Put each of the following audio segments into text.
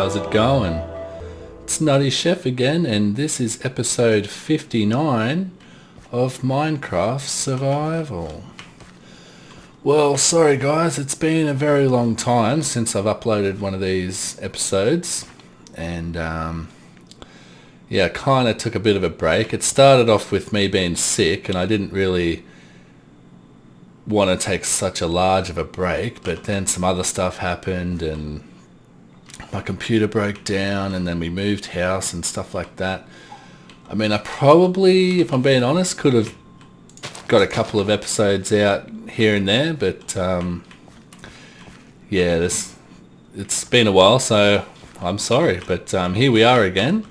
how's it going? It's NuttyChef again, and this is episode 59 of Minecraft Survival. Well, sorry guys, it's been a very long time since I've uploaded one of these episodes, and kind of took a bit of a break. It started off with me being sick, and I didn't really want to take such a large of a break, but then some other stuff happened and my computer broke down, and then we moved house and stuff like that. I mean, I probably, if I'm being honest, could have got a couple of episodes out here and there, but it's been a while, so I'm sorry, but here we are again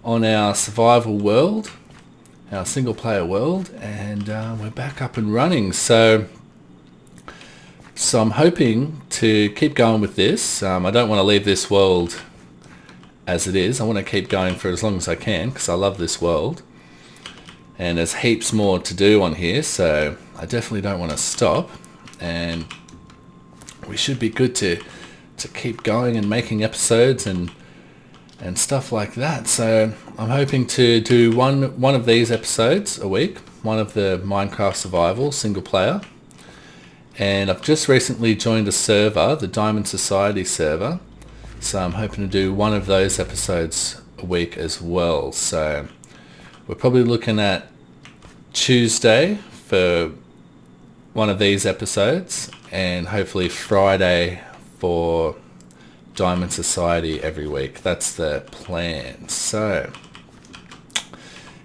on our survival world, our single player world, and we're back up and running. So I'm hoping to keep going with this. I don't want to leave this world as it is. I want to keep going for as long as I can because I love this world, and there's heaps more to do on here, so I definitely don't want to stop, and we should be good to keep going and making episodes and stuff like that. So I'm hoping to do one of these episodes a week, one of the Minecraft Survival single player. And I've just recently joined a server, the Diamond Society server, so I'm hoping to do one of those episodes a week as well. So we're probably looking at Tuesday for one of these episodes, and hopefully Friday for Diamond Society every week. That's the plan. So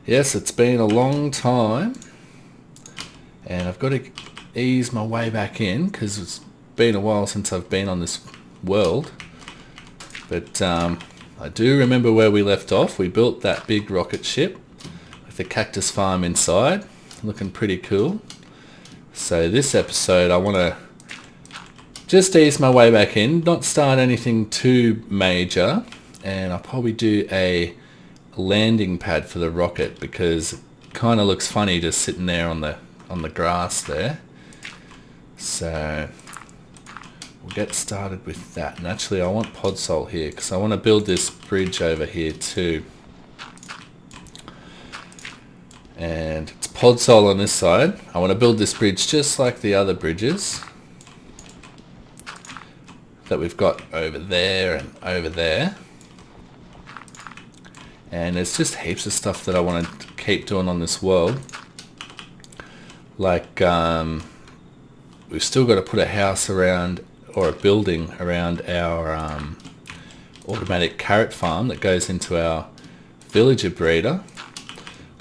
yes, it's been a long time, and I've got to ease my way back in because it's been a while since I've been on this world. But I do remember where we left off. We built that big rocket ship with the cactus farm inside, looking pretty cool. So this episode I want to just ease my way back in, not start anything too major, and I'll probably do a landing pad for the rocket because it kind of looks funny just sitting there on the grass there. So we'll get started with that. And actually I want podsol here because I want to build this bridge over here too. And it's podsol on this side. I want to build this bridge just like the other bridges that we've got over there and over there. And there's just heaps of stuff that I want to keep doing on this world. Like we've still got to put a house around, or a building around our automatic carrot farm that goes into our villager breeder.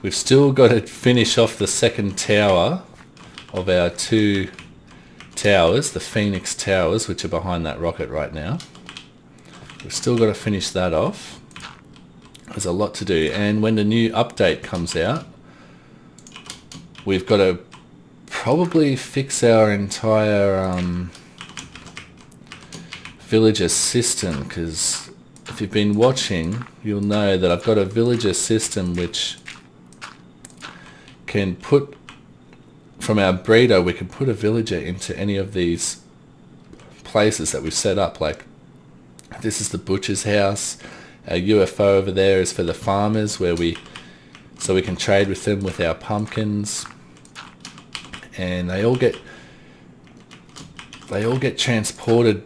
We've still got to finish off the second tower of our two towers, the Phoenix Towers, which are behind that rocket right now. We've still got to finish that off. There's a lot to do, and when the new update comes out, we've got to probably fix our entire villager system, because if you've been watching, you'll know that I've got a villager system which can put, from our breeder, we can put a villager into any of these places that we've set up. Like this is the butcher's house. Our UFO over there is for the farmers, so we can trade with them with our pumpkins, and they all get transported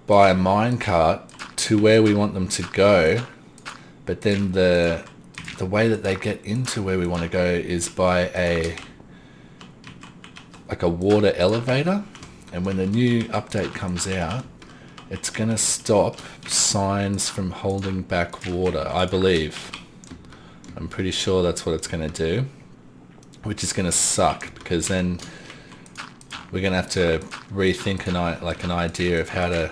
by a minecart to where we want them to go. But then the way that they get into where we want to go is by a water elevator, and when the new update comes out, it's going to stop signs from holding back water, I believe. I'm pretty sure that's what it's going to do, which is going to suck, because then we're going to have to rethink an idea of how to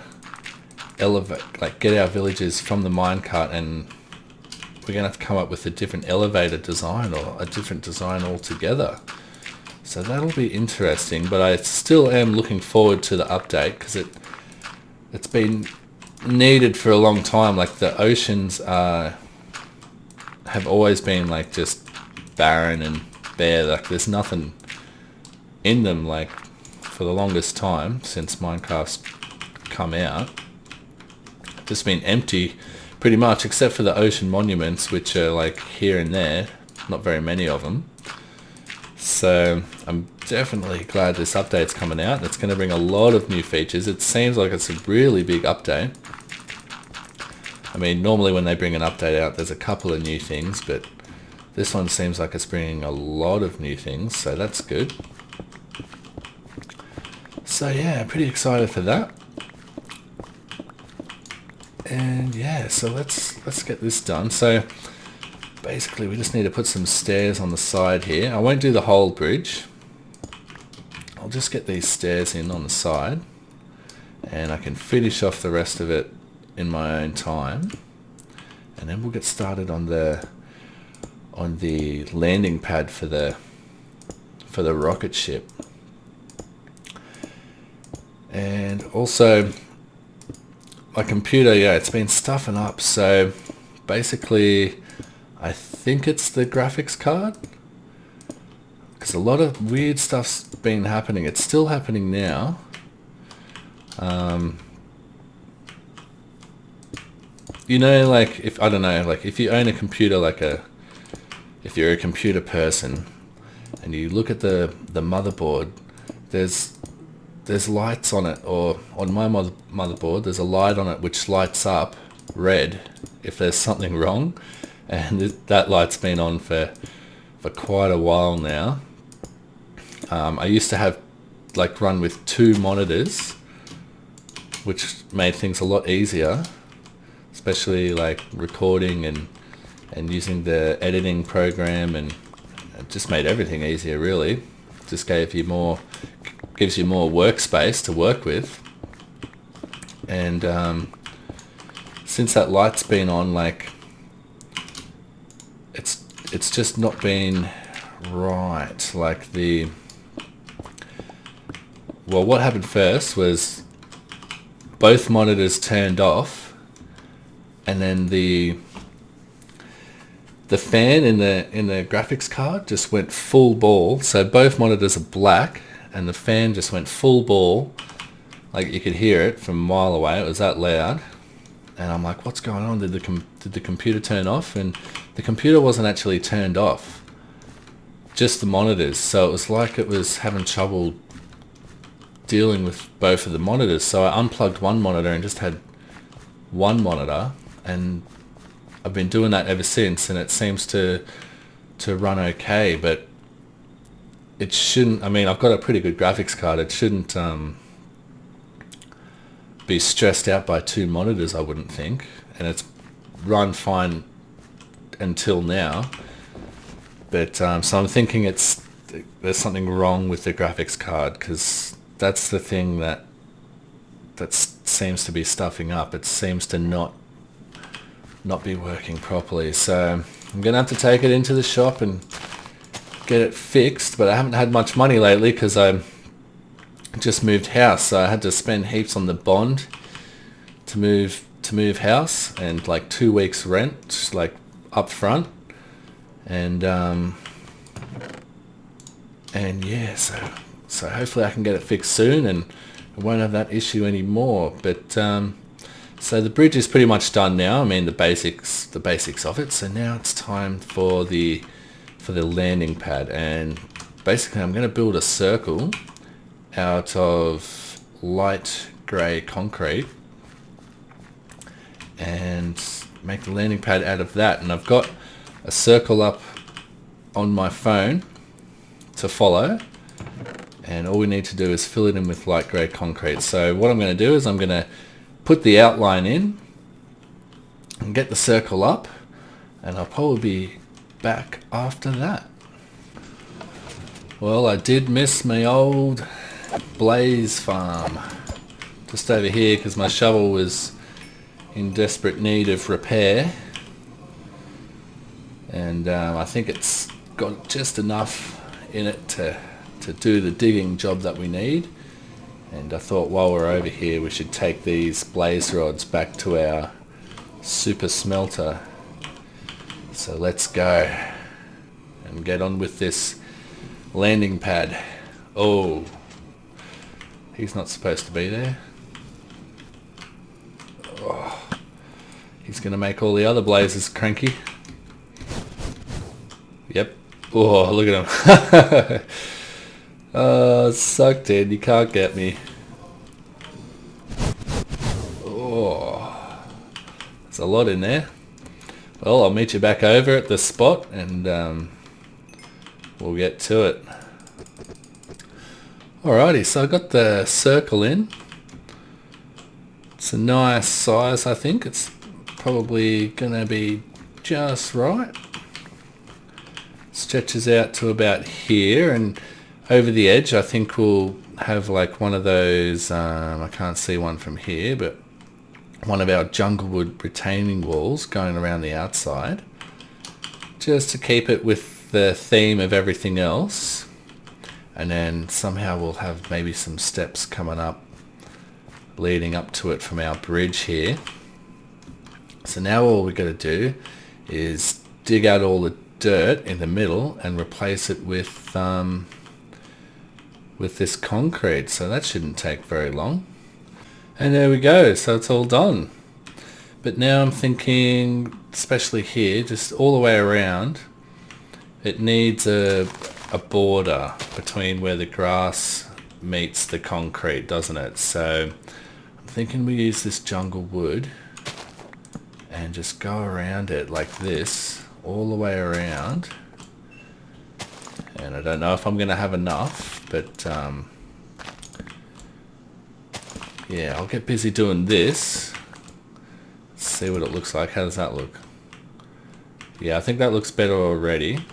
get our villagers from the minecart, and we're going to have to come up with a different elevator design or a different design altogether. So that'll be interesting, but I still am looking forward to the update because it's been needed for a long time. Like the oceans have always been like just barren and bare. Like there's nothing in them like for the longest time since Minecraft's come out. just been empty pretty much, except for the ocean monuments, which are like here and there, not very many of them. So I'm definitely glad this update's coming out. It's going to bring a lot of new features. It seems like it's a really big update. I mean, normally when they bring an update out, there's a couple of new things, but this one seems like it's bringing a lot of new things, so that's good. So yeah, pretty excited for that. And yeah, so let's get this done. So basically we just need to put some stairs on the side here. I won't do the whole bridge. I'll just get these stairs in on the side, and I can finish off the rest of it in my own time. And then we'll get started on the landing pad for the rocket ship. And also my computer, yeah, it's been stuffing up, so basically I think it's the graphics card, because a lot of weird stuff's been happening. It's still happening now. You know, like, if I don't know, like if you own a computer, if you're a computer person and you look at the motherboard, there's lights on it, or on my motherboard there's a light on it which lights up red if there's something wrong, and that light's been on for quite a while now. I used to have run with 2 monitors, which made things a lot easier, especially like recording and using the editing program, and it just made everything easier really. Just gives you more workspace to work with. And since that light's been on, like, it's just not been right. Like what happened first was both monitors turned off, and then the fan in the graphics card just went full ball. So both monitors are black, and the fan just went full ball. Like, you could hear it from a mile away. It was that loud. And I'm like, what's going on? Did the computer turn off? And the computer wasn't actually turned off, just the monitors. So it was like it was having trouble dealing with both of the monitors. So I unplugged one monitor and just had one monitor, and I've been doing that ever since, and it seems to run okay. But it shouldn't. I mean, I've got a pretty good graphics card. It shouldn't be stressed out by 2 monitors, I wouldn't think. And it's run fine until now. But so I'm thinking there's something wrong with the graphics card, because that's the thing that seems to be stuffing up. It seems to not be working properly. So I'm gonna have to take it into the shop and get it fixed. But I haven't had much money lately because I just moved house, so I had to spend heaps on the bond to move house, and like 2 weeks rent, just like up front. And yeah, so hopefully I can get it fixed soon and I won't have that issue anymore. But so the bridge is pretty much done now. I mean, the basics of it. So now it's time for the landing pad, and basically I'm going to build a circle out of light grey concrete and make the landing pad out of that. And I've got a circle up on my phone to follow, and all we need to do is fill it in with light grey concrete. So what I'm going to do is I'm going to put the outline in and get the circle up, and I'll probably be back after that. Well, I did miss my old blaze farm just over here because my shovel was in desperate need of repair, and I think it's got just enough in it to do the digging job that we need. And I thought while we're over here we should take these blaze rods back to our super smelter. So let's go and get on with this landing pad. Oh, he's not supposed to be there. Oh. He's going to make all the other blazes cranky. Yep. Oh, look at him. Oh, sucked in. You can't get me. Oh, there's a lot in there. Well, I'll meet you back over at the spot and we'll get to it. Alrighty, so I got the circle in. It's a nice size, I think. It's probably gonna be just right. Stretches out to about here, and over the edge I think we'll have like one of those, I can't see one from here, but one of our junglewood retaining walls going around the outside, just to keep it with the theme of everything else. And then somehow we'll have maybe some steps coming up leading up to it from our bridge here. So now all we've got to do is dig out all the dirt in the middle and replace it with this concrete. So that shouldn't take very long. And there we go, so it's all done. But now I'm thinking, especially here, just all the way around, it needs a border between where the grass meets the concrete, doesn't it? So I'm thinking we use this jungle wood and just go around it like this, all the way around. And I don't know if I'm going to have enough, but yeah, I'll get busy doing this. Let's see what it looks like. How does that look? Yeah, I think that looks better already.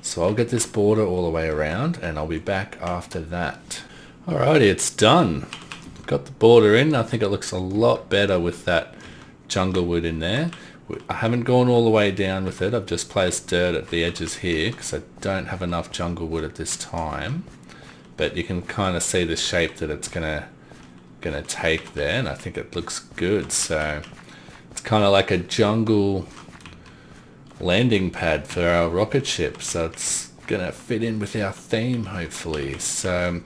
So I'll get this border all the way around and I'll be back after that. Alrighty, it's done. Got the border in. I think it looks a lot better with that jungle wood in there. I haven't gone all the way down with it. I've just placed dirt at the edges here because I don't have enough jungle wood at this time. But you can kind of see the shape that it's gonna take there, and I think it looks good. So it's kind of like a jungle landing pad for our rocket ship, so it's gonna fit in with our theme hopefully. So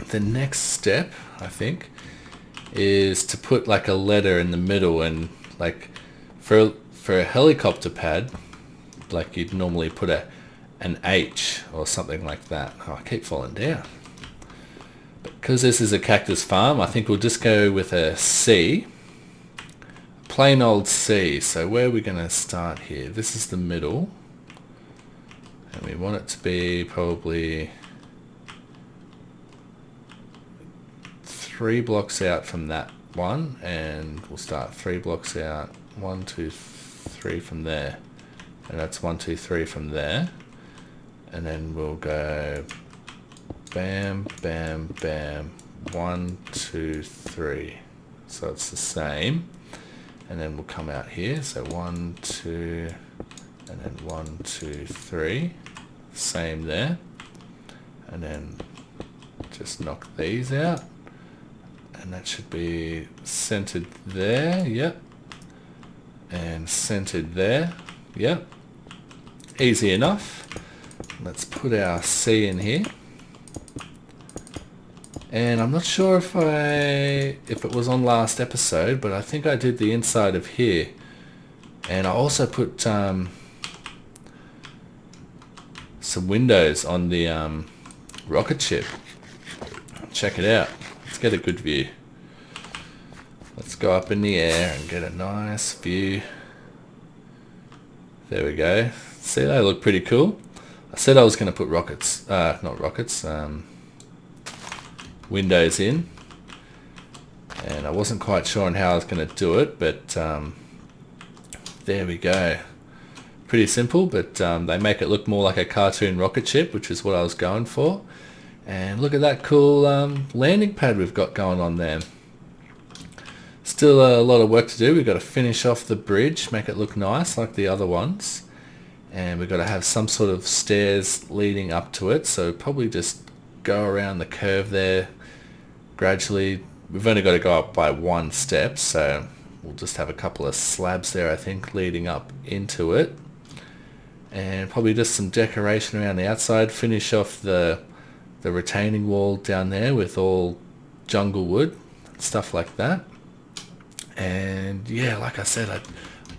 the next step, I think, is to put like a letter in the middle, and like for a helicopter pad, like you'd normally put an H or something like that. Oh, I keep falling down. Because this is a cactus farm, I think we'll just go with a C. Plain old C. So where are we going to start here? This is the middle. And we want it to be probably 3 blocks out from that one. And we'll start 3 blocks out. 1, 2, 3 from there. And that's 1, 2, 3 from there. And then we'll go bam, bam, bam. 1, 2, 3. So it's the same. And then we'll come out here, so 1, 2, and then 1, 2, 3, same there, and then just knock these out, and that should be centered there, yep, and centered there, yep, easy enough. Let's put our C in here. And I'm not sure if it was on last episode, but I think I did the inside of here. And I also put some windows on the rocket ship. Check it out. Let's get a good view. Let's go up in the air and get a nice view. There we go. See, they look pretty cool. I said I was going to put rockets, not rockets, windows in, and I wasn't quite sure on how I was going to do it, but there we go. Pretty simple, but they make it look more like a cartoon rocket ship, which is what I was going for. And look at that cool landing pad we've got going on there. Still a lot of work to do. We've got to finish off the bridge, make it look nice like the other ones, and we've got to have some sort of stairs leading up to it, so probably just go around the curve there gradually. We've only got to go up by 1 step, so we'll just have a couple of slabs there, I think, leading up into it, and probably just some decoration around the outside. Finish off the retaining wall down there with all jungle wood, stuff like that, And yeah, like I said, I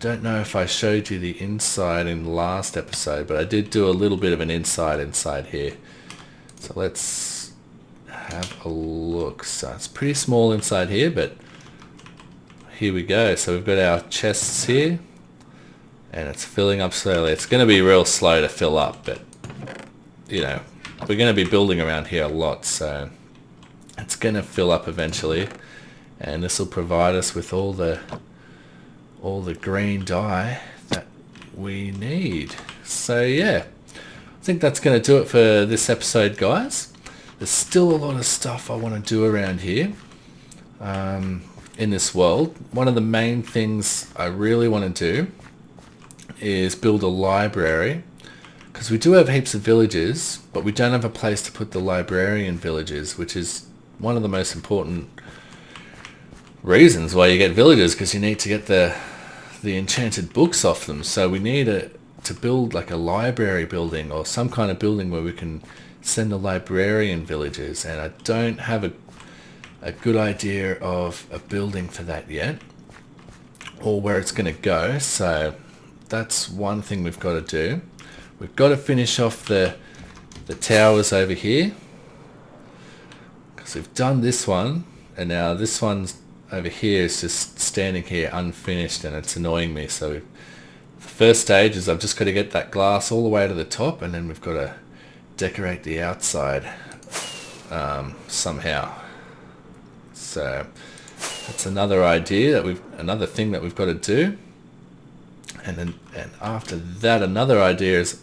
don't know if I showed you the inside in the last episode, but I did do a little bit of an inside here. So let's have a look. So it's pretty small inside here, but here we go. So we've got our chests here, and it's filling up slowly. It's going to be real slow to fill up, but you know, we're going to be building around here a lot, so it's going to fill up eventually, and this will provide us with all the green dye that we need. So yeah, I think that's going to do it for this episode, guys. There's still a lot of stuff I want to do around here in this world. One of the main things I really want to do is build a library, because we do have heaps of villages, but we don't have a place to put the librarian villages, which is one of the most important reasons why you get villagers, because you need to get the enchanted books off them. So we need to build like a library building or some kind of building where we can send the librarian villagers, and I don't have a good idea of a building for that yet, or where it's going to go. So that's one thing we've got to do. We've got to finish off the towers over here, because we've done this one, and now this one's over here is just standing here unfinished, and it's annoying me. So the first stage is I've just got to get that glass all the way to the top, and then we've got to decorate the outside somehow. So that's another idea another thing that we've got to do. And after that, another idea is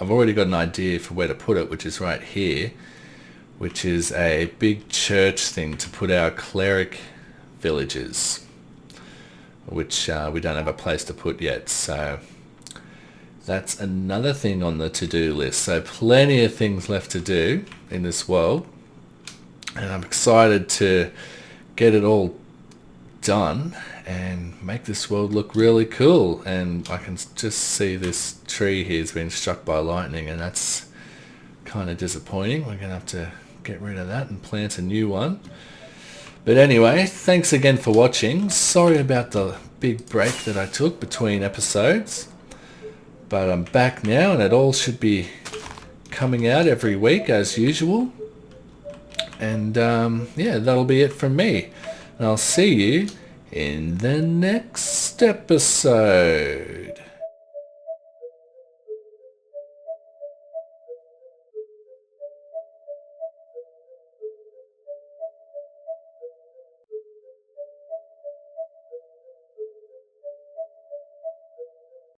I've already got an idea for where to put it, which is right here, which is a big church thing to put our cleric villages, which we don't have a place to put yet. So that's another thing on the to-do list. So plenty of things left to do in this world, and I'm excited to get it all done and make this world look really cool. And I can just see this tree here has been struck by lightning, and that's kind of disappointing. We're going to have to get rid of that and plant a new one. But anyway, thanks again for watching. Sorry about the big break that I took between episodes, but I'm back now, and it all should be coming out every week as usual. And yeah, that'll be it from me. And I'll see you in the next episode.